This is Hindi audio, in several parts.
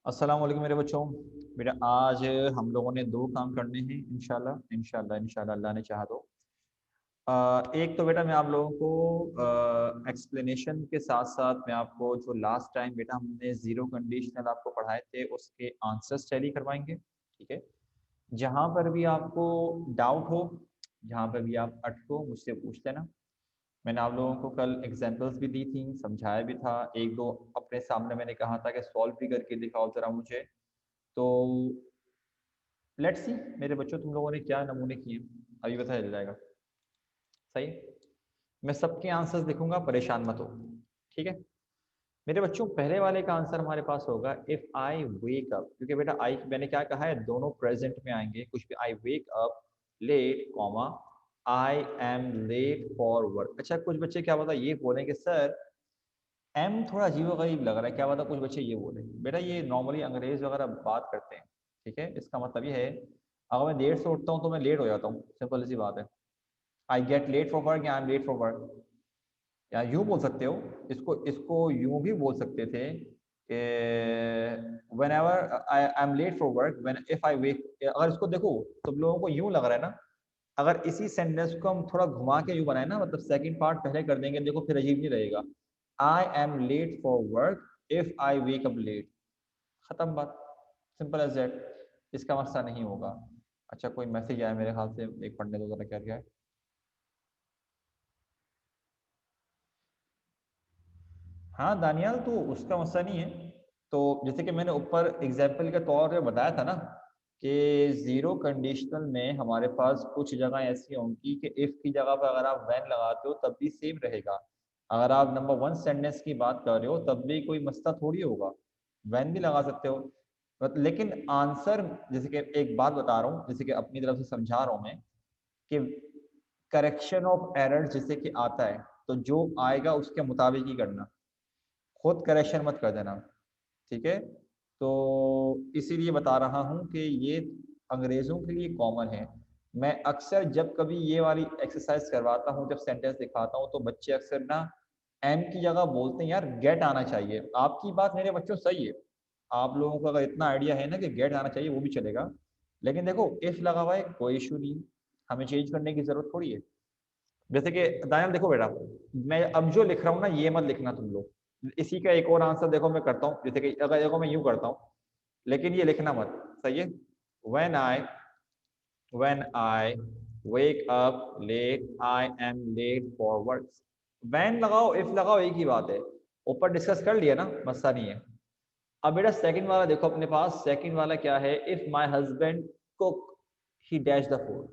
अस्सलाम वालेकुम मेरे बच्चों। बेटा आज हम लोगों ने दो काम करने हैं इंशाल्लाह इंशाल्लाह इंशाल्लाह अल्लाह ने चाहा तो। एक तो बेटा मैं आप लोगों को एक्सप्लेनेशन के साथ साथ मैं आपको जो लास्ट टाइम बेटा हमने ज़ीरो कंडीशनल आपको पढ़ाए थे उसके आंसर्स टैली करवाएंगे, ठीक है। जहाँ पर भी आपको डाउट हो, जहाँ पर भी आप अटको मुझसे पूछ लेना। मैंने आप लोगों को कल एग्जांपल्स भी दी थी, समझाया भी था, एक दो अपने सामने मैंने कहा था कि सॉल्व भी करके दिखाओ ज़रा मुझे। तो लेट्स सी मेरे बच्चों तुम लोगों ने क्या नमूने किए, अभी पता चल जाएगा। सही है? मैं सबके आंसर्स लिखूंगा, परेशान मत हो, ठीक है। मेरे बच्चों पहले वाले का आंसर हमारे पास होगा इफ आई वेक अप, क्योंकि बेटा आई मैंने क्या कहा है, दोनों प्रेजेंट में आएंगे। कुछ भी I wake up late comma I am late for work. अच्छा कुछ बच्चे क्या पता ये बोलेंगे सर एम थोड़ा अजीब गरीब लग रहा है, क्या पता कुछ बच्चे ये बोले। बेटा ये नॉर्मली अंग्रेज वगैरह बात करते हैं, ठीक है। इसका मतलब ये है अगर मैं देर से उठता हूँ तो मैं लेट हो जाता हूँ, सिंपल सी बात है। I get late for work या I am late for work, या यूँ बोल सकते हो। इसको इसको यूँ भी बोल सकते थे कि whenever I am late for work when if I wake. अगर इसको देखो तुम लोगों को यूँ लग रहा है ना, अगर इसी सेंटेंस को हम थोड़ा घुमा के यूँ बनाए ना, मतलब सेकंड पार्ट पहले कर देंगे, देखो फिर अजीब नहीं रहेगा। I am late for work if I wake up late, खत्म बात, सिंपल एज दैट। इसका मसला नहीं होगा। अच्छा कोई मैसेज आया मेरे ख्याल से, एक पढ़ने दो जरा, क्या क्या है। हाँ दानियाल, तो उसका मसला नहीं है। तो जैसे कि मैंने ऊपर एग्जाम्पल के तौर पे बताया था ना कि जीरो कंडीशनल में हमारे पास कुछ जगह ऐसी होंगी कि इफ की जगह पर अगर आप वैन लगाते हो तब भी सेम रहेगा। अगर आप नंबर वन सेंटेंस की बात कर रहे हो तब भी कोई मसला थोड़ी होगा, वैन भी लगा सकते हो। लेकिन आंसर, जैसे कि एक बात बता रहा हूँ, जैसे कि अपनी तरफ से समझा रहा हूँ मैं कि करेक्शन ऑफ एरर जैसे कि आता है तो जो आएगा उसके मुताबिक ही करना, खुद करेक्शन मत कर देना, ठीक है। तो इसीलिए बता रहा हूँ कि ये अंग्रेज़ों के लिए कॉमन है। मैं अक्सर जब कभी ये वाली एक्सरसाइज करवाता हूँ, जब सेंटेंस दिखाता हूँ, तो बच्चे अक्सर ना एम की जगह बोलते हैं यार गेट आना चाहिए। आपकी बात मेरे बच्चों सही है, आप लोगों को अगर इतना आइडिया है ना कि गेट आना चाहिए वो भी चलेगा। लेकिन देखो इफ लगा हुआ है कोई इशू नहीं, हमें चेंज करने की जरूरत थोड़ी है। जैसे कि दानियाल देखो बेटा, मैं अब जो लिख रहा हूँ ना ये मत लिखना तुम लोग। इसी का एक और आंसर देखो मैं करता हूँ, जैसे कि अगर देखो मैं यूं करता हूँ, लेकिन ये लिखना मत, सही है। When I when I wake up late I am late for work. When लगाओ इफ लगाओ एक ही बात है, ऊपर डिस्कस कर लिया ना, मसला नहीं है। अब बेटा सेकंड वाला देखो अपने पास, सेकंड वाला क्या है, if my husband cook he dash the food.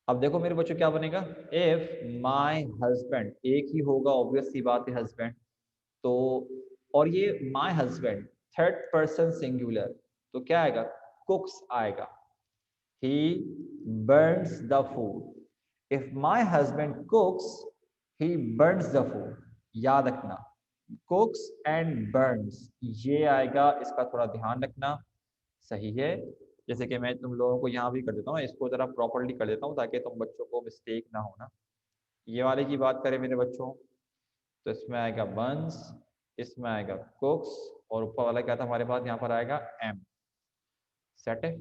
अब देखो मेरे बच्चों क्या बनेगा, इफ माय हस्बैंड, एक ही होगा ऑब्वियस सी बात है हस्बैंड, तो और ये my husband third person singular, तो क्या आएगा, कुक्स आएगा। He burns the food, if my husband cooks he burns the food, याद रखना कुक्स एंड बर्न्स ये आएगा, इसका थोड़ा ध्यान रखना, सही है। जैसे कि मैं तुम लोगों को यहाँ भी कर देता हूँ, इसको जरा प्रॉपरली कर देता हूँ ताकि तुम बच्चों को मिस्टेक ना होना। ये वाले की बात करें मेरे बच्चों, तो इसमें आएगा बंस, इसमें आएगा कुक्स, और ऊपर वाला क्या था हमारे पास, यहाँ पर आएगा एम। सेट है।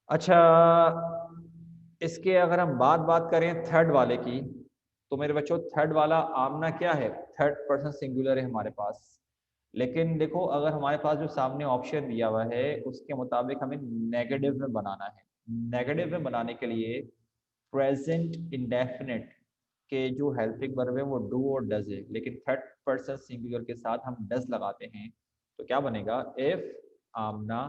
अच्छा इसके अगर हम बात बात करें थर्ड वाले की, तो मेरे बच्चों थर्ड वाला आमना क्या है, थर्ड पर्सन सिंगुलर है हमारे पास। लेकिन देखो अगर हमारे पास जो सामने ऑप्शन दिया हुआ है उसके मुताबिक हमें नेगेटिव में बनाना है। नेगेटिव में बनाने के लिए प्रेजेंट इंडेफिनिट के जो हेल्पिंग वर्ब है वो डू और डज है, लेकिन थर्ड पर्सन सिंगुलर के साथ हम डज लगाते हैं। तो क्या बनेगा, if Amna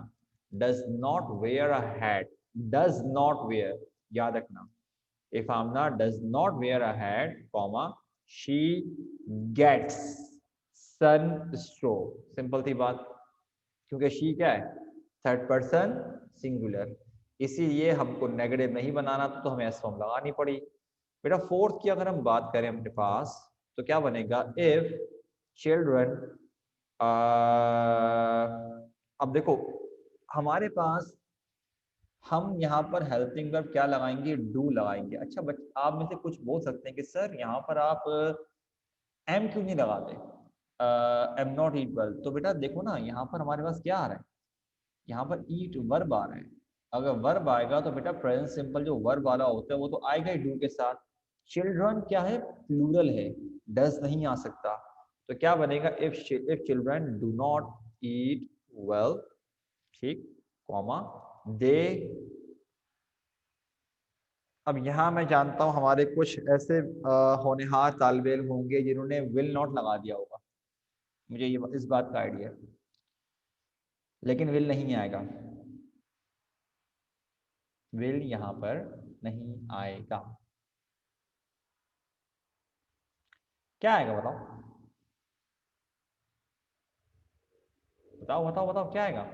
does not wear a hat, does not wear, याद रखना, if Amna does not wear a hat comma she gets sun stroke, simple सी बात, क्योंकि शी क्या है, थर्ड पर्सन सिंगुलर, इसीलिए हमको नेगेटिव नहीं बनाना, तो हमें एस फॉर्म लगानी पड़ी। बेटा फोर्थ की अगर हम बात करें अपने पास, तो क्या बनेगा, इफ चिल्ड्रन, अब देखो हमारे पास हम यहाँ पर हेल्पिंग वर्ब क्या लगाएंगे, डू लगाएंगे। अच्छा आप में से कुछ बोल सकते हैं कि सर यहाँ पर आप एम क्यों नहीं लगाते, एम नॉट ईट वेल, तो बेटा देखो ना यहाँ पर हमारे पास क्या आ रहा है, यहाँ पर ईट वर्ब आ रहा है। अगर वर्ब आएगा तो बेटा प्रेजेंट सिंपल जो वर्ब वाला होता है वो तो आएगा ही डू के साथ। चिल्ड्रन क्या है, प्लूरल है, डज नहीं आ सकता, तो क्या बनेगा, if children do not eat well, ठीक, कॉमा दे। अब यहाँ मैं जानता हूँ हमारे कुछ ऐसे होनहार तालिबे इल्म होंगे जिन्होंने विल नॉट लगा दिया होगा, मुझे ये इस बात का आइडिया है, लेकिन विल नहीं आएगा, विल यहाँ पर नहीं आएगा। क्या आएगा बताओ, बताओ बताओ बताओ क्या आएगा।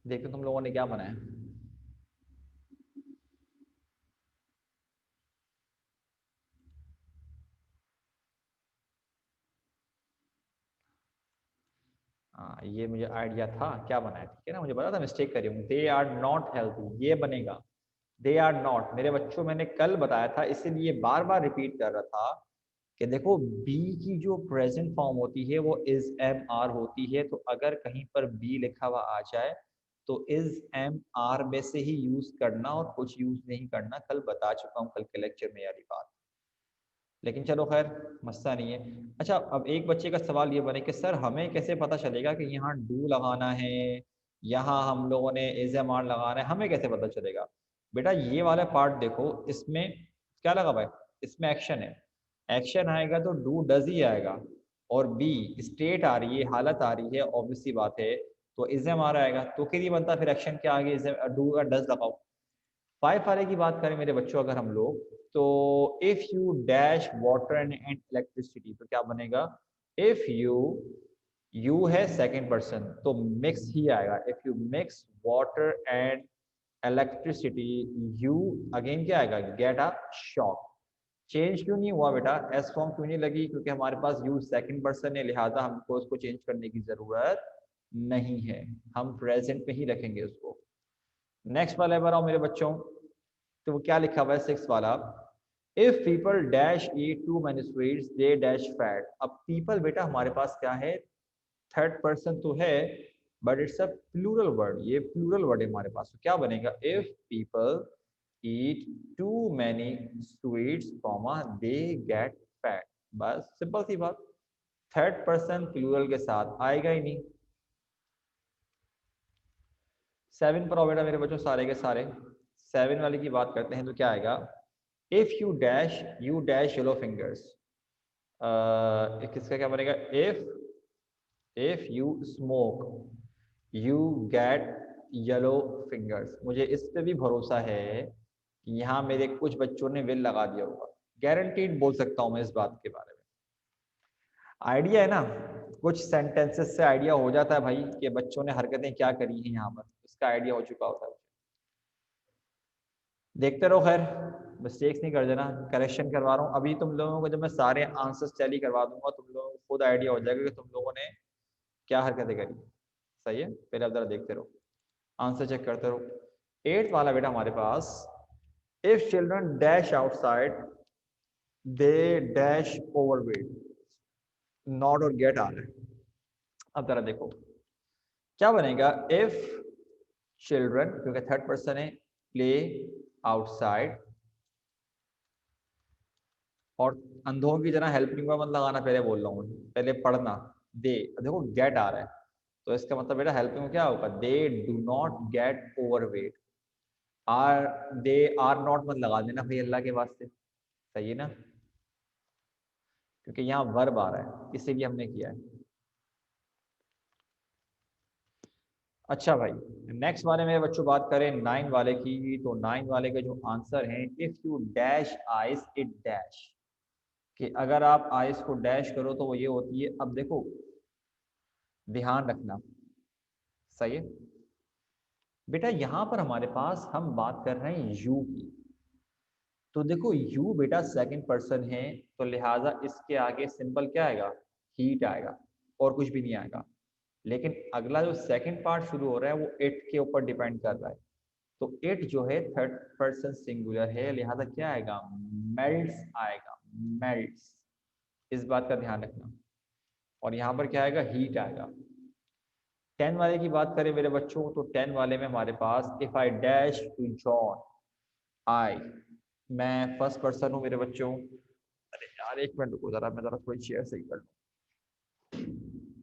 देखो तुम लोगों ने क्या बनाया, हाँ ये मुझे आइडिया था क्या बनाया, ठीक है ना, मुझे पता था मिस्टेक करी हूँ। दे आर नॉट हेल्थी, ये बनेगा, दे आर नॉट। मेरे बच्चों मैंने कल बताया था, इसीलिए बार बार रिपीट कर रहा था कि देखो बी की जो प्रेजेंट फॉर्म होती है वो इज एम आर होती है, तो अगर कहीं पर बी लिखा हुआ आ जाए तो इज एम आर में से ही यूज करना और कुछ यूज नहीं करना, कल बता चुका हूँ कल के लेक्चर में यारी बात, लेकिन चलो खैर मसला नहीं है। अच्छा अब एक बच्चे का सवाल ये बने कि सर हमें कैसे पता चलेगा कि यहाँ डू लगाना है, यहाँ हम लोगों ने इज एम आर लगाना है, हमें कैसे पता चलेगा। बेटा ये वाला पार्ट देखो, इसमें क्या लगा भाई, इसमें एक्शन है, एक्शन आएगा तो डू डज ही आएगा, और बी स्टेट आ रही है, हालत आ रही है, ऑब्वियस सी बात है, तो इज एम आर आएगा, तो फिर ये बनता फिर एक्शन क्या आगे, डू का डज लगाओ। फाइव वाले की बात करें मेरे बच्चों अगर हम लोग, तो if you dash water and electricity, तो क्या बनेगा, इफ यू है सेकंड पर्सन तो मिक्स ही आएगा, if you mix water and electricity you, again क्या आएगा, गेट अ शॉक। चेंज क्यों नहीं हुआ बेटा, एस फॉर्म क्यों नहीं लगी, क्योंकि हमारे पास यू सेकंड पर्सन है, लिहाजा हमको उसको चेंज करने की जरूरत नहीं है, हम प्रेजेंट में ही रखेंगे उसको। नेक्स्ट वाला बनाओ मेरे बच्चों, तो वो क्या लिखा हुआ है सिक्स वाला, if people dash eat too many sweets they dash fat. अब पीपल बेटा हमारे पास क्या है, थर्ड पर्सन तो है but it's a plural word, ये प्लूरल वर्ड है हमारे पास, तो क्या बनेगा, if people eat too many sweets comma they get fat. बस सिंपल सी बात, थर्ड पर्सन प्लूरल के साथ आएगा ही नहीं। सेवन पर आओ बेटा मेरे बच्चों सारे के सारे, सेवन वाले की बात करते हैं तो क्या आएगा, if you dash yellow fingers, किसका क्या बनेगा, if you smoke you get yellow fingers. मुझे इस पे भी भरोसा है कि यहाँ मेरे कुछ बच्चों ने विल लगा दिया होगा, गारंटीड बोल सकता हूँ मैं इस बात के बारे में। आइडिया है ना, कुछ सेंटेंसेस से आइडिया हो जाता है भाई कि बच्चों ने हरकतें क्या करी हैं यहाँ पर, इसका आइडिया हो चुका होता है। देखते रहो खैर, मिस्टेक्स नहीं कर देना, करेक्शन करवा रहा हूँ अभी तुम लोगों को, जब मैं सारे आंसर्स टैली करवा दूंगा तुम लोगों को खुद आइडिया हो जाएगा कि तुम लोगों ने क्या हरकतें करी। सही है, पहले आप जरा देखते रहो, आंसर चेक करते रहो। एट्थ वाला बेटा हमारे पास, if children dash outside they dash overweight, not और गेट आ रहा है। अब जरा देखो क्या बनेगा, इफ चिल्ड्रन क्योंकि थर्ड पर्सन है, प्ले आउटसाइड, और अंधों की तरह हेल्पिंग में मत लगाना, पहले बोल रहा हूँ, पहले पढ़ना, दे देखो गेट आ रहा है, तो इसका मतलब बेटा हेल्पिंग में क्या होगा, they do not get overweight, or they are not मत लगा देना भाई अल्लाह के वास्ते, सही है ना, क्योंकि यहाँ वर्ब आ रहा है इसीलिए हमने किया है। अच्छा भाई नेक्स्ट वाले मेरे बच्चों बात करें नाइन वाले की, तो नाइन वाले के जो आंसर हैं, if you dash ice it dash, कि अगर आप आइस को डैश करो तो वो ये होती है। अब देखो ध्यान रखना, सही है बेटा, यहाँ पर हमारे पास हम बात कर रहे हैं यू की, तो देखो यू बेटा सेकंड पर्सन है, तो लिहाजा इसके आगे सिंपल क्या आएगा, हीट आएगा, और कुछ भी नहीं आएगा। लेकिन अगला जो सेकंड पार्ट शुरू हो रहा है वो इट के ऊपर डिपेंड कर रहा है, तो इट जो है थर्ड पर्सन सिंगुलर है, लिहाजा क्या आएगा, मेल्ट्स आएगा, मेल्ट्स। इस बात का ध्यान रखना। और यहाँ पर क्या आएगा, हीट आएगा। 10 वाले की बात करें मेरे बच्चों, तो 10 वाले में हमारे पास if I dash to John, I, मैं फर्स्ट पर्सन हूँ मेरे बच्चों। अरे यार एक मिनट रुको जरा, मैं जरा थोड़ी चेयर सही कर लूँ।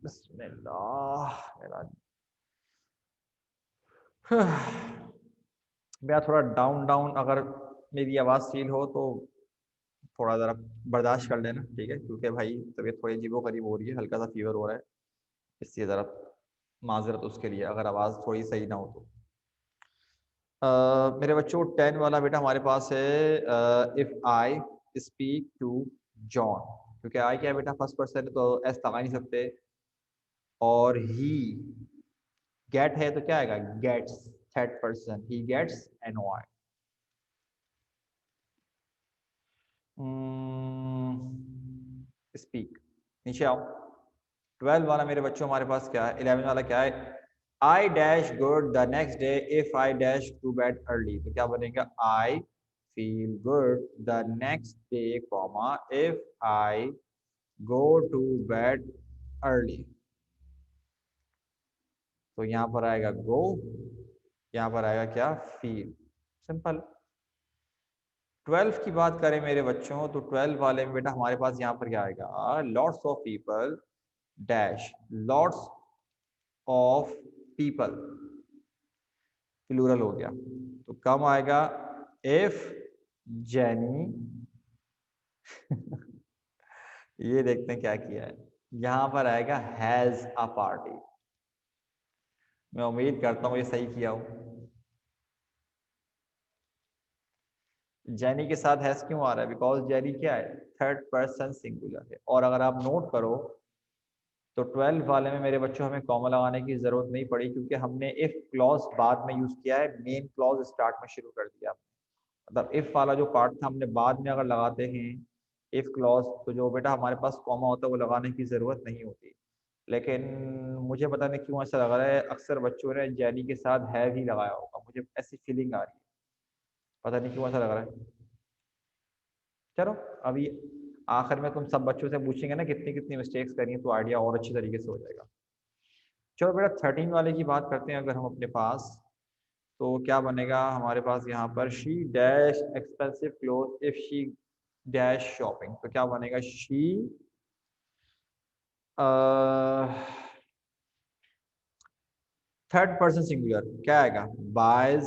बिस्मिल्लाह मेरा मेरा थोड़ा डाउन डाउन अगर मेरी आवाज़ फील हो तो थोड़ा ज़रा बर्दाश्त कर लेना, ठीक है, क्योंकि भाई तबीयत थोड़ी अजीबो गरीब हो रही है, हल्का सा फीवर हो रहा है, इसलिए ज़रा माजरत उसके लिए अगर आवाज़ थोड़ी सही ना हो तो। मेरे बच्चों 10 वाला बेटा हमारे पास है, if I speak to John, क्योंकि आई क्या है बेटा, फर्स्ट पर्सन है तो एस लगा नहीं सकते, और ही गेट है तो क्या आएगा, gets, third person, he gets N Y. Speak, नीचे आओ। 12 वाला मेरे बच्चों हमारे पास क्या है, 11 वाला क्या है, I dash good the next day if I dash to bed early, तो क्या बनेगा, I feel good the next day comma if I go to bed early. तो यहाँ पर आएगा गो, यहाँ पर आएगा क्या, फील, सिंपल। 12 की बात करें मेरे बच्चों, तो 12 वाले में बेटा हमारे पास यहाँ पर क्या आएगा, lots of people dash, lots of people, plural हो गया, तो कम आएगा इफ जेनी ये देखते हैं क्या किया है, यहाँ पर आएगा हैज अ पार्टी। मैं उम्मीद करता हूँ ये सही किया हूँ। जेनी के साथ हैज क्यों आ रहा है, बिकॉज जेनी क्या है, थर्ड पर्सन सिंगुलर है। और अगर आप नोट करो तो 12 वाले में मेरे बच्चों हमें कॉमा लगाने की जरूरत नहीं पड़ी, क्योंकि हमने इफ क्लॉज बाद में यूज किया है, मेन क्लॉज स्टार्ट में शुरू कर दिया। मतलब इफ वाला जो पार्ट था हमने बाद में अगर लगाते हैं इफ क्लॉज, तो जो बेटा हमारे पास कॉमा होता है वो लगाने की जरूरत नहीं होती। लेकिन मुझे पता नहीं क्यों ऐसा लग रहा है, अक्सर बच्चों ने जेनी के साथ हैव ही लगाया होगा, मुझे ऐसी फीलिंग आ रही है, पता नहीं क्यों ऐसा लग रहा है। चलो अभी आखिर में तुम सब बच्चों से पूछेंगे ना कितनी कितनी मिस्टेक्स करी हैं, तो आइडिया और अच्छी तरीके से हो जाएगा। चलो बेटा 13 वाले की बात करते हैं अगर हम अपने पास, तो क्या बनेगा हमारे पास यहाँ पर, she dash expensive cloth if she dash shopping, तो क्या बनेगा, शी थर्ड पर्सन सिंगुलर क्या आएगा, buys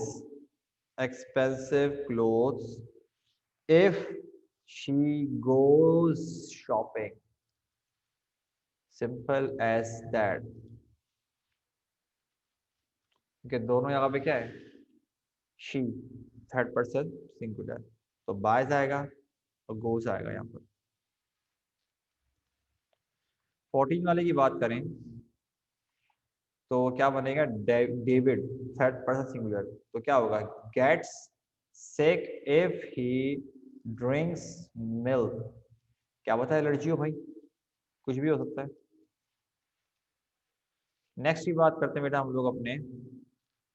expensive clothes if she goes shopping, simple as that. क्योंकि दोनों जगह पे क्या है, शी, थर्ड पर्सन सिंगुलर, तो बाइज आएगा और गोज आएगा यहाँ पर। 14 वाले की बात करें तो क्या बनेगा, डेविड थर्ड पर्सन सिंगुलर, तो क्या होगा, gets sick if he drinks milk, क्या बता है लड़की हो भाई, कुछ भी हो सकता है। नेक्स्ट की बात करते हैं बेटा हम लोग अपने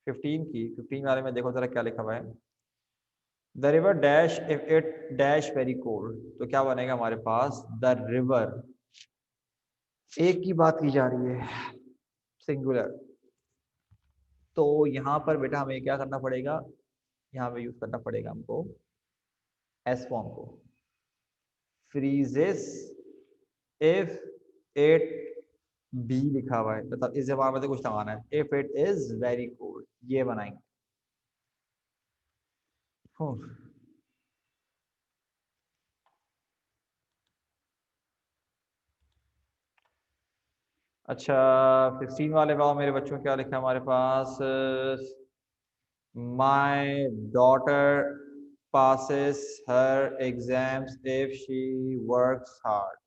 15 की। 15 वाले में देखो जरा क्या लिखा हुआ है, the river dash if it dash very cold, तो क्या बनेगा हमारे पास, द रिवर, एक की बात की जा रही है सिंगुलर, तो यहाँ पर बेटा हमें क्या करना पड़ेगा, यहाँ पे यूज करना पड़ेगा हमको एस फॉर्म को, फ्रीजेस इफ इट बी लिखा हुआ है, मतलब इस जवाब में से कुछ लगाना है, if it is very cold, ये बनाएंगे। अच्छा 16 वाले पाओ मेरे बच्चों, क्या लिखा है हमारे पास, my daughter passes her exams if she works hard,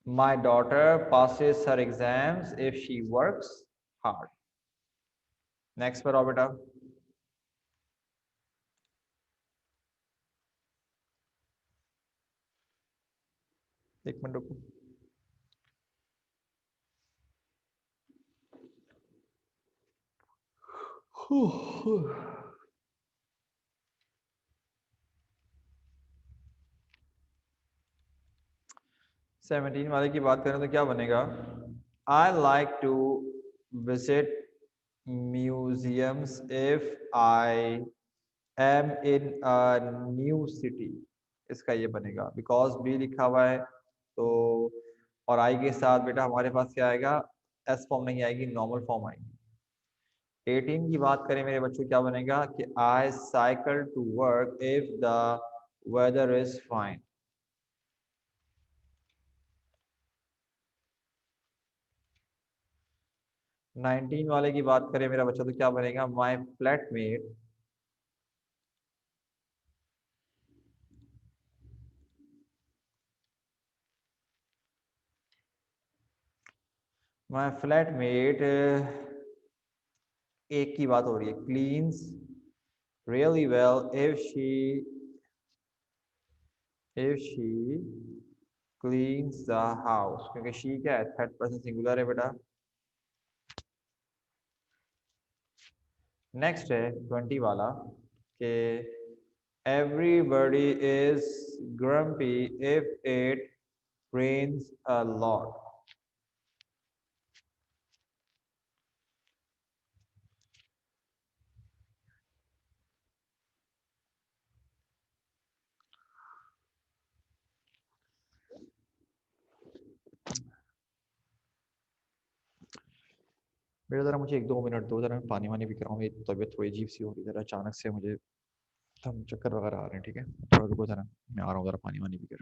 my daughter passes her exams if she works hard। Next पर आओ बेटा, एक मिनट रुको। 17 वाले की बात करें तो क्या बनेगा? I like to visit museums if I am in a new city. इसका ये बनेगा, बिकॉज बी लिखा हुआ है तो, और आई के साथ बेटा हमारे पास क्या आएगा? एस फॉर्म नहीं आएगी, नॉर्मल फॉर्म आएगी। 18 की बात करें मेरे बच्चों, क्या बनेगा कि I cycle to work if the weather is fine. 19 वाले की बात करें मेरा बच्चा तो क्या बनेगा? माई फ्लैटमेट माई फ्लैटमेट, एक की बात हो रही है, cleans really well if she cleans the house, क्योंकि शी क्या है? थर्ड पर्सन सिंगुलर है बेटा। नेक्स्ट है 20 वाला कि everybody is grumpy if it rains a lot। बेटा जरा मुझे 1-2 मिनट दो, जरा मैं पानी वानी पी कर रहा हूँ, मेरी तबीयत थोड़ी अजीब सी हो रही है, जरा अचानक से मुझे दम चक्कर वगैरह आ रहे हैं। ठीक है, थोड़ा रुको जरा, मैं आ रहा हूँ जरा पानी वानी पी कर।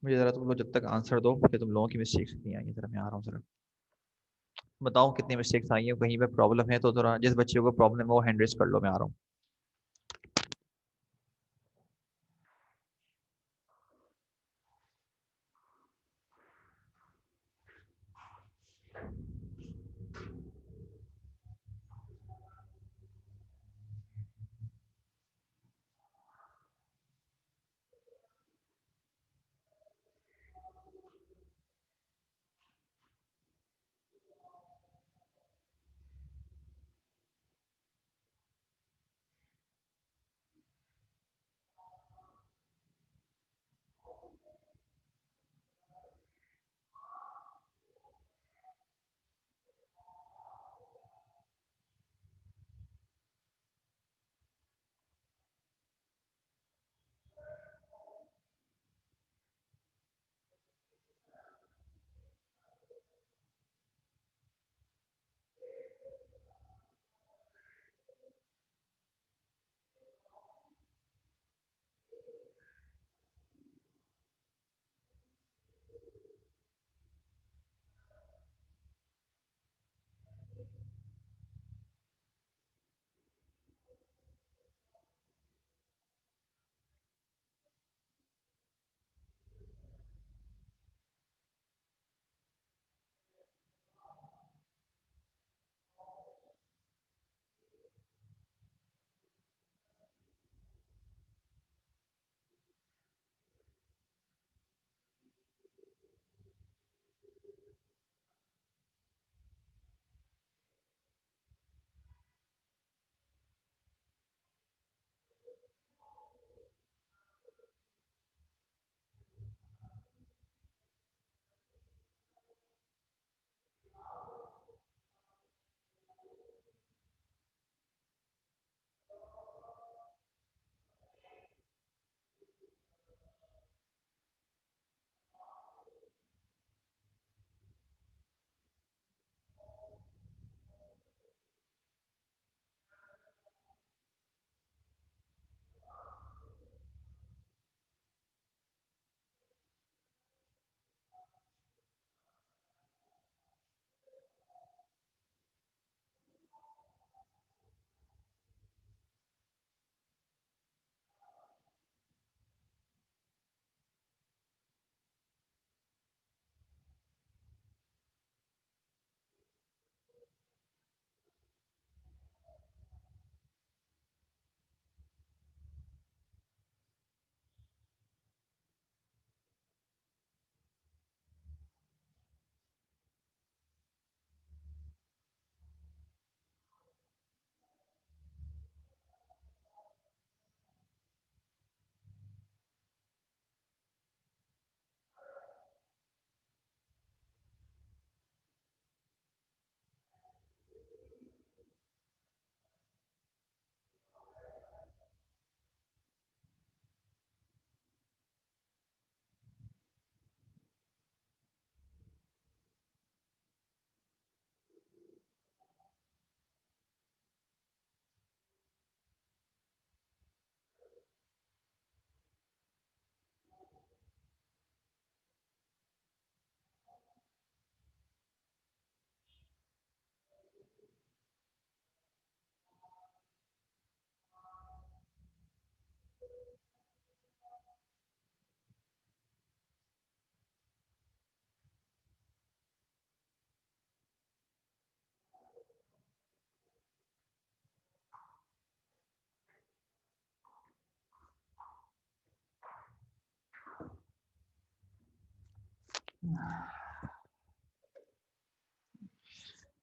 मुझे जरा तुम लोग जब तक आंसर दो कि तुम लोगों की मिस्टेक्स नहीं आई है, जरा मैं आ रहा हूँ जरा। बताओ कितनी मिस्टेक्स आई है, कहीं पे प्रॉब्लम है तो जरा जिस बच्चे को प्रॉब्लम है वो हैंड रेज कर लो, मैं आ रहा हूँ।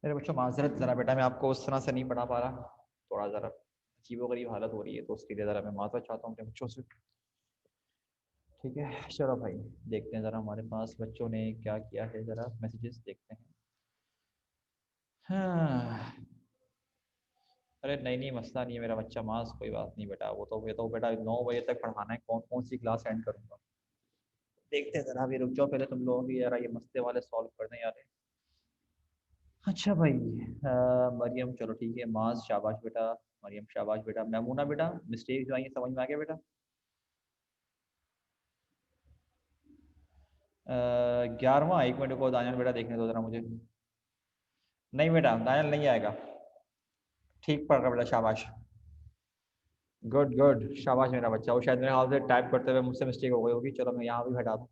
मेरे बच्चों माजरत ज़रा बेटा, मैं आपको उस तरह से नहीं पढ़ा पा रहा, थोड़ा ज़रा अजीबोगरीब हालत हो रही है, तो उसके लिए ज़रा मैं माजरत चाहता हूँ अपने बच्चों से। ठीक है, चलो भाई देखते हैं ज़रा हमारे पास बच्चों ने क्या किया है, ज़रा मैसेजेस देखते हैं। हाँ, अरे नहीं नहीं, मसला नहीं है मेरा बच्चा मास, कोई बात नहीं बेटा, वो तो बेटा 9 बजे तक पढ़ाना है, कौन कौन सी क्लास एंड करूँगा। देखते हैं ज़रा, अभी रुक जाओ पहले तुम लोगों की यार ये मसले वाले सॉल्व कर दें यार। अच्छा भाई, मरियम चलो ठीक है, मास शाबाश बेटा, मरियम शाबाश बेटा, मैमूना बेटा मिस्टेक जो आई है समझ में आ गया बेटा। 11वां, 1 मिनट को दानियल बेटा देखने दो जरा मुझे। नहीं बेटा दानियल नहीं आएगा, ठीक पढ़ रहा बेटा, शाबाश, गुड गुड, शाबाश मेरा बच्चा। वो शायद मेरे हाथ से टाइप करते हुए मुझसे मिस्टेक हो गई होगी, चलो मैं यहाँ भी हटा दूँ।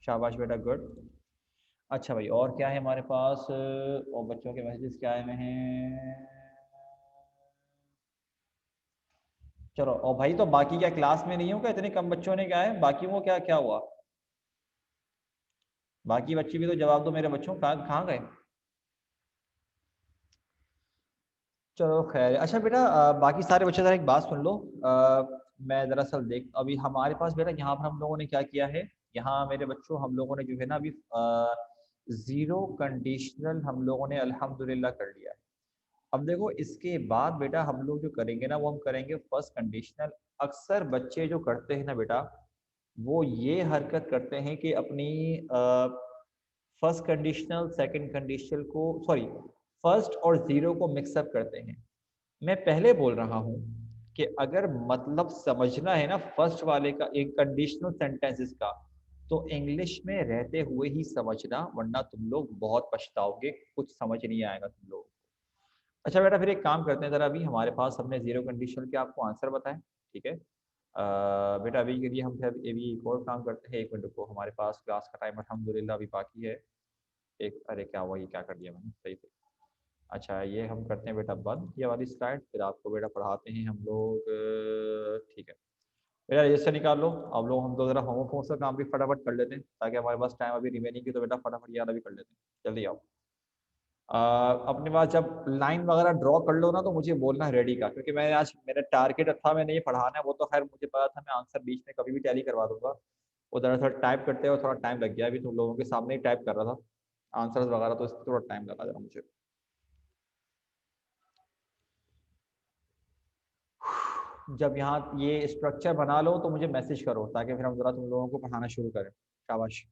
शाबाश बेटा, गुड। अच्छा भाई, और क्या है हमारे पास, और बच्चों के मैसेजेस क्या आए हुए हैं। चलो, और भाई तो बाकी क्या क्लास में नहीं हो क्या, इतने कम बच्चों ने क्या है, बाकी वो क्या क्या हुआ, बाकी बच्चे भी तो जवाब दो मेरे बच्चों, कहाँ कहाँ गए। चलो खैर, अच्छा बेटा, बाकी सारे बच्चे जरा एक बात सुन लो। मैं दरअसल देख, अभी हमारे पास बेटा यहाँ पर हम लोगों ने क्या किया है, यहाँ मेरे बच्चों हम लोगों ने जो है ना अभी जीरो कंडीशनल हम लोगों ने अल्हम्दुलिल्लाह कर लिया है। अब देखो इसके बाद बेटा हम लोग जो करेंगे ना, वो हम करेंगे फर्स्ट कंडीशनल। अक्सर बच्चे जो करते हैं ना बेटा, वो ये हरकत करते हैं कि अपनी फर्स्ट कंडीशनल सेकंड कंडीशनल को, सॉरी, फर्स्ट और जीरो को मिक्सअप करते हैं। मैं पहले बोल रहा हूँ कि अगर मतलब समझना है ना फर्स्ट वाले का, एक कंडीशनल सेंटेंसेस का, तो इंग्लिश में रहते हुए ही समझना, वरना तुम लोग बहुत पछताओगे, कुछ समझ नहीं आएगा तुम लोग। अच्छा बेटा, फिर एक काम करते हैं, ज़रा अभी हमारे पास हमने जीरो कंडीशन के आपको आंसर बताएं, ठीक है। बेटा अभी के लिए हम फिर अभी एक और काम करते हैं, 1 मिनट को, हमारे पास क्लास का टाइम अल्हम्दुलिल्लाह अभी बाकी है। एक, अरे क्या हुआ, ये क्या कर दिया मैंने, सही से। अच्छा ये हम करते हैं बेटा बंद ये वाली स्लाइड, फिर आपको बेटा पढ़ाते हैं हम लोग, ठीक है। बेटा रजिस्टर निकाल लो, अब लोग हम तो ज़रा होमवर्क का काम भी फटाफट कर लेते हैं, ताकि हमारे पास टाइम अभी रिमेनिंग की, तो बेटा फटाफट यार अभी कर लेते हैं, जल्दी आओ। अपने पास जब लाइन वगैरह ड्रॉ कर लो ना, तो मुझे बोलना है रेडी का, क्योंकि मैं आज मेरा टारगेट था, मैंने ये पढ़ाना है, वो तो खैर मुझे पता था, मैं आंसर बीच में कभी भी टैली करवा दूंगा। वो दरअसल टाइप करते हुए थोड़ा टाइम लग गया, अभी तुम लोगों के सामने ही टाइप कर रहा था आंसर्स वगैरह, तो इसमें थोड़ा टाइम लगा जरा मुझे। जब यहाँ ये स्ट्रक्चर बना लो तो मुझे मैसेज करो, ताकि फिर हम जरा तुम लोगों को पढ़ाना शुरू करें। शाबाश।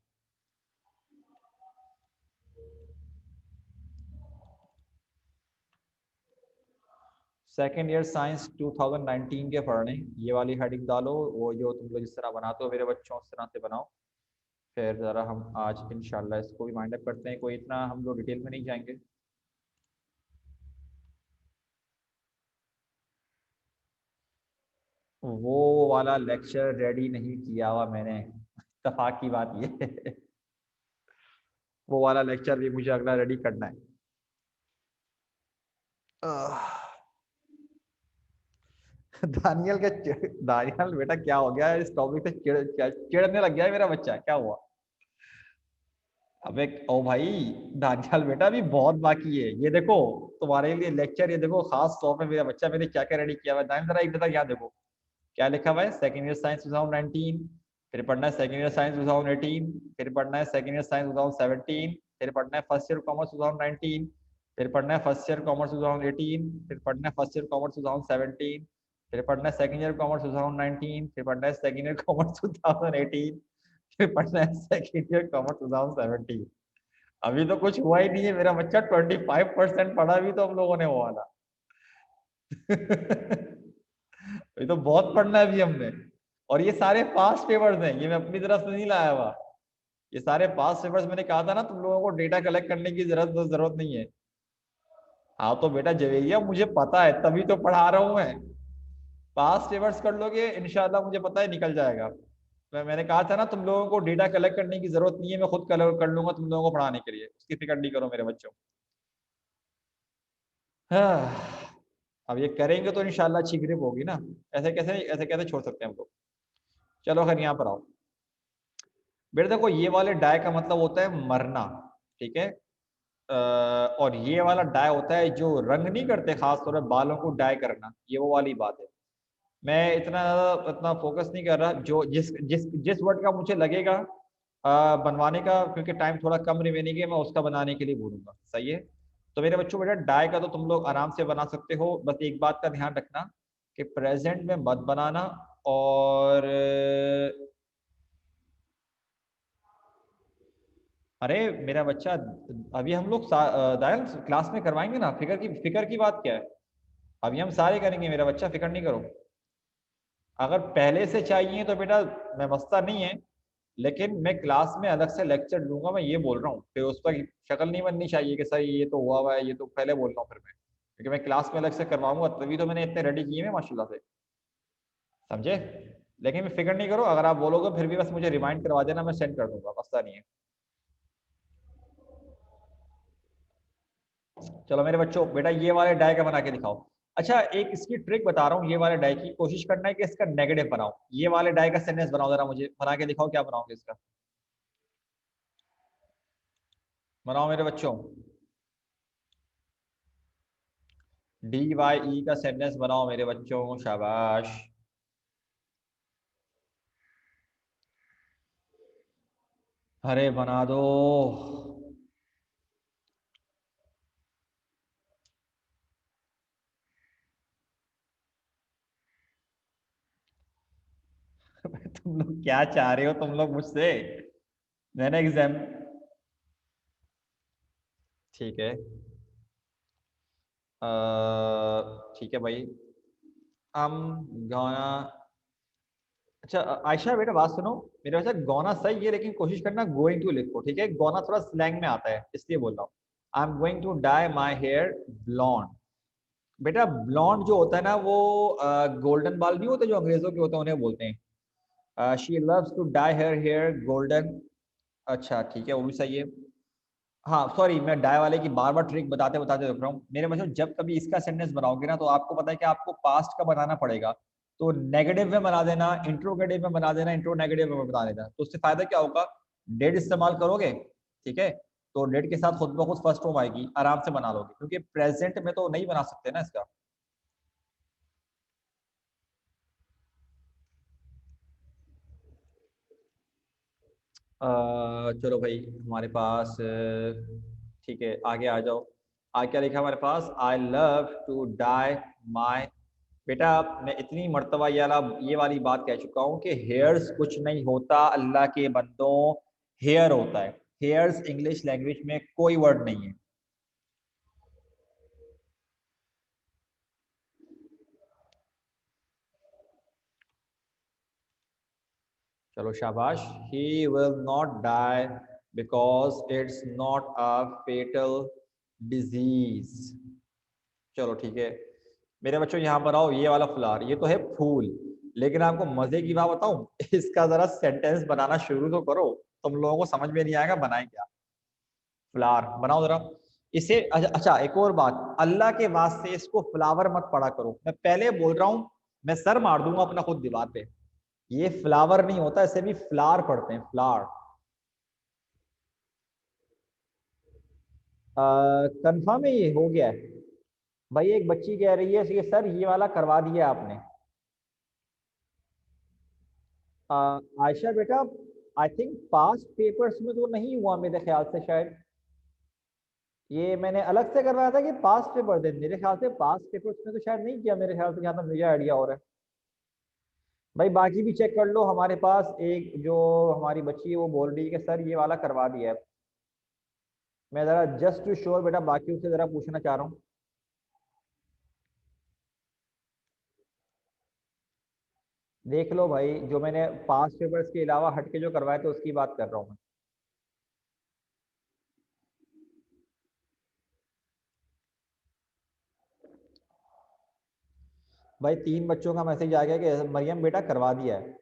सेकेंड ईयर साइंस 2019 के पढ़ने, ये वाली हेडिंग डालो, वो जो तुम लोग जिस तरह बनाते हो मेरे बच्चों उस तरह से बनाओ। फिर ज़रा हम आज इंशाल्लाह इसको भी माइंड अप करते हैं, कोई इतना हम लोग डिटेल में नहीं जाएंगे। वो वाला लेक्चर रेडी नहीं किया हुआ मैंने, इत्तेफाक की बात ये है। वो वाला लेक्चर भी मुझे अगला रेडी करना है। दानियल का दानियल बेटा क्या हो गया, इस टॉपिक पे चिढ़ने लग गया है मेरा बच्चा, क्या हुआ। अबे ओ भाई, दानियल बेटा अभी बहुत बाकी है, ये देखो तुम्हारे लिए लेक्चर, ये देखो खास तौर पे मेरा बच्चा, मैंने क्या क्या रेडी किया हुआ है, दानियल जरा एक जगह यहाँ देखो क्या लिखा हुआ है। सेकेंड ईयर साइंस 2019, फिर पढ़ना है सेकेंड ईयर साइंस 2018, फिर पढ़ना है सेकेंड ईयर साइंस 2017, फिर पढ़ना है फर्स्ट ईयर कॉमर्स 2019, फिर पढ़ना है फर्स्ट ईयर कॉमर्स 2018, फिर पढ़ना है फर्स्ट ईयर कॉमर्स 2017, फिर पढ़ना है सेकेंड ईयर कॉमर्स 2019, फिर पढ़ना है सेकेंड ईयर कॉमर्स 2018, फिर पढ़ना है सेकेंड ईयर कॉमर्स 2017। अभी तो कुछ हुआ ही नहीं है, मेरा बच्चा 25% पढ़ा भी तो हम लोगों ने वो वाला। ये तो बहुत पढ़ना है अभी हमने, और ये सारे पास पेपर्स हैं, ये मैं अपनी तरफ से नहीं लाया हुआ। ये सारे पास पेपर्स, मैंने कहा था ना तुम लोगों को डेटा कलेक्ट करने की जरूरत नहीं है। हाँ तो बेटा जवेरिया मुझे पता है, तभी तो पढ़ा रहा हूँ मैं। पास पेपर्स कर लोगे इंशाल्लाह, मुझे पता है निकल जाएगा। मैंने कहा था ना तुम लोगों को डेटा कलेक्ट करने की जरूरत नहीं है, मैं खुद कलर कर लूंगा तुम लोगों को पढ़ाने के लिए, उसकी फिक्र नहीं करो मेरे बच्चों। हाँ, अब ये करेंगे तो इंशाल्लाह अच्छी ग्रिप होगी ना, ऐसे कैसे छोड़ सकते हैं हम लोग। चलो खैर यहाँ पर आओ। बेटा देखो ये वाले डाई का मतलब होता है मरना, ठीक है। और ये वाला डाई होता है जो रंग नहीं करते, खास तौर पर बालों को डाई करना, ये वो वाली बात है। मैं इतना फोकस नहीं कर रहा, जो जिस जिस जिस वर्ड का मुझे लगेगा बनवाने का, क्योंकि टाइम थोड़ा कम रिमेनिंग है, मैं उसका बनाने के लिए बोलूंगा, सही है। तो मेरे बच्चों बेटा डाई का तो तुम लोग आराम से बना सकते हो, बस एक बात का ध्यान रखना कि प्रेजेंट में मत बनाना। और अरे मेरा बच्चा, अभी हम लोग दायल क्लास में करवाएंगे ना, फिकर की बात क्या है। अभी हम सारे करेंगे मेरा बच्चा, फिक्र नहीं करो। अगर पहले से चाहिए तो बेटा मैं मसला नहीं है, लेकिन मैं क्लास में अलग से लेक्चर लूंगा, मैं ये बोल रहा हूँ। फिर उस पर शक्ल नहीं बननी चाहिए कि सर ये तो हुआ है, ये तो पहले बोल रहा हूँ फिर मैं, क्योंकि मैं क्लास में अलग से करवाऊंगा, तभी तो मैंने इतने रेडी किए हैं माशाल्लाह से, समझे। लेकिन मैं फिक्र नहीं करो, अगर आप बोलोगे फिर भी बस मुझे रिमाइंड करवा देना, मैं सेंड कर दूंगा, मसला नहीं है। चलो मेरे बच्चों, बेटा ये वाले डाय का बना के दिखाओ। अच्छा एक इसकी ट्रिक बता रहा हूँ, ये वाले डाय की कोशिश करना है कि इसका नेगेटिव बनाओ। ये वाले डाय का सेंटेंस बनाओ, जरा मुझे बना के दिखाओ, क्या बनाओगे इसका, बनाओ मेरे बच्चों। डी वाई ई का सेंटेंस बनाओ मेरे बच्चों, शाबाश। अरे बना दो। तुम लोग क्या चाह रहे हो तुम लोग मुझसे। मैंने एग्जाम, ठीक है, ठीक है भाई। हम गाना, अच्छा आयशा बेटा बात सुनो, मेरे वैसे गौना सही है, लेकिन कोशिश करना गोइंग टू लिखो, ठीक है। गौना थोड़ा स्लैंग में आता है, इसलिए बोल रहा हूँ। I am going to dye my hair blonde. बेटा ब्लॉन्ड जो होता है ना, वो गोल्डन बाल नहीं होते जो अंग्रेजों के होते हैं, उन्हें बोलते हैं। She loves to dye hair hair golden. अच्छा ठीक है, वो भी सही है। हाँ सॉरी, मैं डाई वाले की बार बार ट्रिक बताते बताते रख रहा हूँ मेरे बच्चों। जब कभी इसका सेंटेंस बनाओगे ना, तो आपको पता है कि आपको पास्ट का बनाना पड़ेगा। तो नेगेटिव में बना देना, इंट्रोगेटिव में बना देना, इंट्रो नेगेटिव में बना देना, तो उससे फायदा क्या होगा। डेड इस्तेमाल करोगे, ठीक है, तो डेड के साथ खुद ब खुद फर्स्ट फॉर्म आएगी, आराम से बना लोगे, क्योंकि प्रेजेंट में तो नहीं बना सकते ना इसका। चलो भाई हमारे पास ठीक है, आगे आ जाओ। आगे क्या लिखा हमारे पास, आई लव टू डाई माई। बेटा मैं इतनी मर्तबा ये वाली बात कह चुका हूँ कि हेयर्स कुछ नहीं होता अल्लाह के बंदों, हेयर होता है। हेयर्स इंग्लिश लैंग्वेज में कोई वर्ड नहीं है। चलो शाबाश। He will not die because it's not a fatal disease. चलो ठीक है मेरे बच्चों, यहाँ पर आओ। ये वाला फ्लावर, ये तो है फूल, लेकिन आपको मजे की बात बताऊं, इसका जरा सेंटेंस बनाना शुरू तो करो, तुम लोगों को समझ में नहीं आएगा बनाए क्या। फ्लावर बनाओ जरा इसे। अच्छा अच्छा, एक और बात, अल्लाह के वास्ते इसको फ्लावर मत पढ़ा करो, मैं पहले बोल रहा हूँ, मैं सर मार दूंगा अपना खुद दीवार पे। ये फ्लावर नहीं होता, इसे भी फ्लावर पढ़ते हैं, फ्लावर। कंफर्म है, ये हो गया है। भाई एक बच्ची कह रही है कि सर ये वाला करवा दिया आपने। आयशा बेटा, आई थिंक पास्ट पेपर्स में तो नहीं हुआ मेरे ख्याल से, शायद ये मैंने अलग से करवाया था कि पास्ट पेपर थे, मेरे ख्याल से पास्ट पेपर्स में तो शायद नहीं किया, मेरे ख्याल से, जहाँ तक मुझे आइडिया हो रहा है। भाई बाकी भी चेक कर लो, हमारे पास एक जो हमारी बच्ची है वो बोल रही है कि सर ये वाला करवा दिया है। मैं जरा जस्ट टू श्योर बेटा बाकी से जरा पूछना चाह रहा हूँ। देख लो भाई, जो मैंने पास्ट पेपर्स के अलावा हटके जो करवाए थे उसकी बात कर रहा हूँ मैं। भाई 3 बच्चों का मैसेज आ गया कि मरियम बेटा करवा दिया है।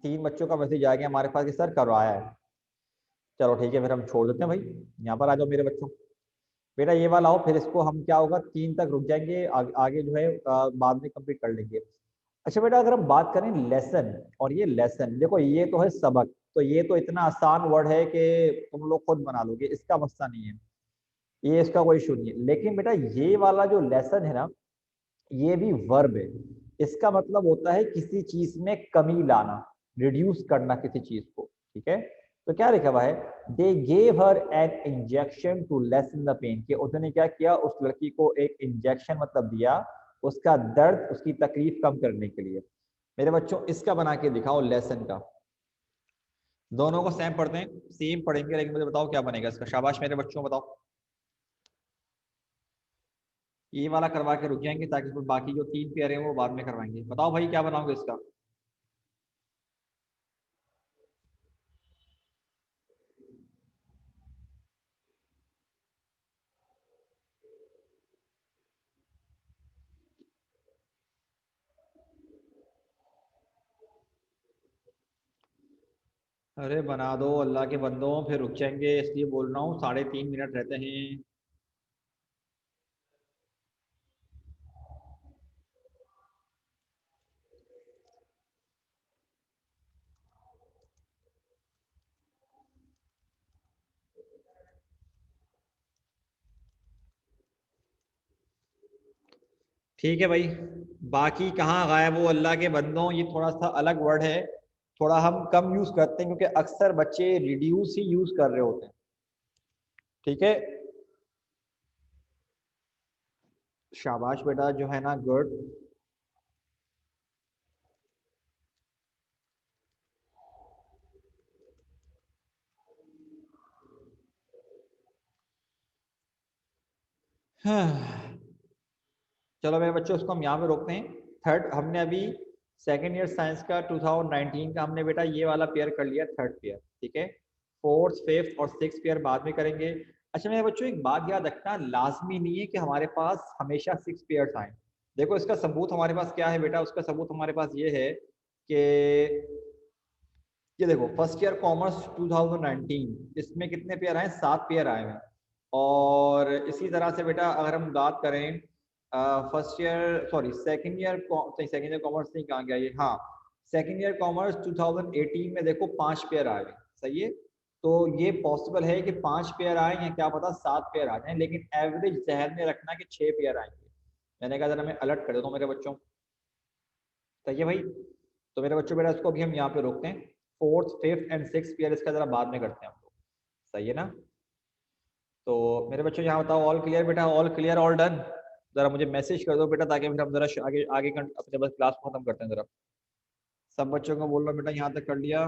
3 बच्चों का मैसेज आ गया हमारे पास कि सर करवाया है। चलो ठीक है, फिर हम छोड़ देते हैं भाई। यहाँ पर आ जाओ मेरे बच्चों। बेटा ये वाला आओ, फिर इसको हम क्या होगा 3 तक रुक जाएंगे, आगे जो है बाद में कंप्लीट कर लेंगे। अच्छा बेटा, अगर हम बात करें लेसन, और ये लेसन देखो, ये तो है सबक, तो ये तो इतना आसान वर्ड है कि तुम लोग खुद बना लोगे, इसका मसला नहीं है, ये इसका कोई इशू नहीं है। लेकिन बेटा ये वाला जो लेसन है ना, ये भी वर्ब है। इसका मतलब होता है किसी चीज में कमी लाना, रिड्यूस करना किसी चीज को, ठीक है। तो क्या लिखा हुआ है, they gave her an injection to lessen the pain, कि उन्होंने क्या किया, उस लड़की को एक इंजेक्शन मतलब दिया उसका दर्द, उसकी तकलीफ कम करने के लिए। मेरे बच्चों इसका बना के दिखाओ लेसन का। दोनों को सेम पढ़ते हैं, सेम पढ़ेंगे, लेकिन मुझे बताओ क्या बनेगा इसका। शाबाश मेरे बच्चों बताओ। ये वाला करवा के रुक जाएंगे ताकि फिर बाकी जो 3 पेयर हैं वो बाद में करवाएंगे। बताओ भाई क्या बनाओगे इसका। अरे बना दो अल्लाह के बंदों, फिर रुक जाएंगे इसलिए बोल रहा हूँ, 3.5 मिनट रहते हैं। ठीक है भाई, बाकी कहाँ गायब हो अल्लाह के बंदों, ये थोड़ा सा अलग वर्ड है, थोड़ा हम कम यूज करते हैं क्योंकि अक्सर बच्चे रिड्यूस ही यूज कर रहे होते हैं, ठीक है। शाबाश बेटा जो है ना, गुड। हाँ। चलो मेरे बच्चों इसको हम यहाँ पे रोकते हैं। थर्ड हमने अभी सेकेंड ईयर साइंस का 2019 का हमने बेटा ये वाला पेयर कर लिया, थर्ड पेयर, ठीक है। फोर्थ फिफ्थ और सिक्स पेयर बाद में करेंगे। अच्छा मेरे बच्चों एक बात याद रखना, लाजमी नहीं है कि हमारे पास हमेशा 6 पेयर्स आए। देखो इसका सबूत हमारे पास क्या है बेटा, उसका सबूत हमारे पास ये है कि ये देखो फर्स्ट ईयर कॉमर्स 2019 इसमें कितने पेयर आए, 7 पेयर आए हैं। और इसी तरह से बेटा अगर हम बात करें first year sorry second year commerce नहीं, कहाँ गया ये, हाँ सेकंड ईयर कॉमर्स 2018 में देखो 5 पेयर आए हैं, सही है। तो ये पॉसिबल है कि 5 पेयर आए या क्या पता 7 पेयर आ जाए, लेकिन एवरेज जहन में रखना कि 6 पेयर आएंगे। मैंने कहा जरा मैं अलर्ट कर देता हूँ मेरे बच्चों, सही है भाई। तो मेरे बच्चों बेटा इसको अभी हम यहाँ पे रोकते हैं। Fourth fifth and six pair इसका जरा बाद में करते हैं हम लोग, सही है ना। तो मेरे बच्चों यहाँ बताओ ऑल क्लियर बेटा, ऑल क्लियर ऑल डन। जरा मुझे मैसेज कर दो बेटा ताकि फिर हम जरा आगे आगे अपने बस क्लास को खत्म करते हैं जरा। सब बच्चों को बोल रहा हूँ बेटा यहाँ तक कर लिया।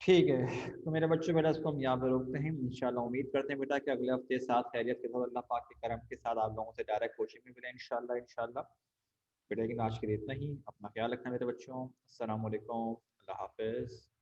ठीक है तो मेरे बच्चों बेटा इसको हम यहाँ पे रोकते हैं। इंशाल्लाह उम्मीद करते हैं बेटा कि अगले हफ्ते साथ खैरियत के साथ अल्लाह पाक के करम के साथ आप लोगों से डायरेक्ट कोचिंग में मिले इंशाल्लाह इंशाल्लाह। बेटा लेकिन आज के लिए इतना ही, अपना ख्याल रखना मेरे बच्चों। अस्सलाम वालेकुम, अल्लाह हाफिज़।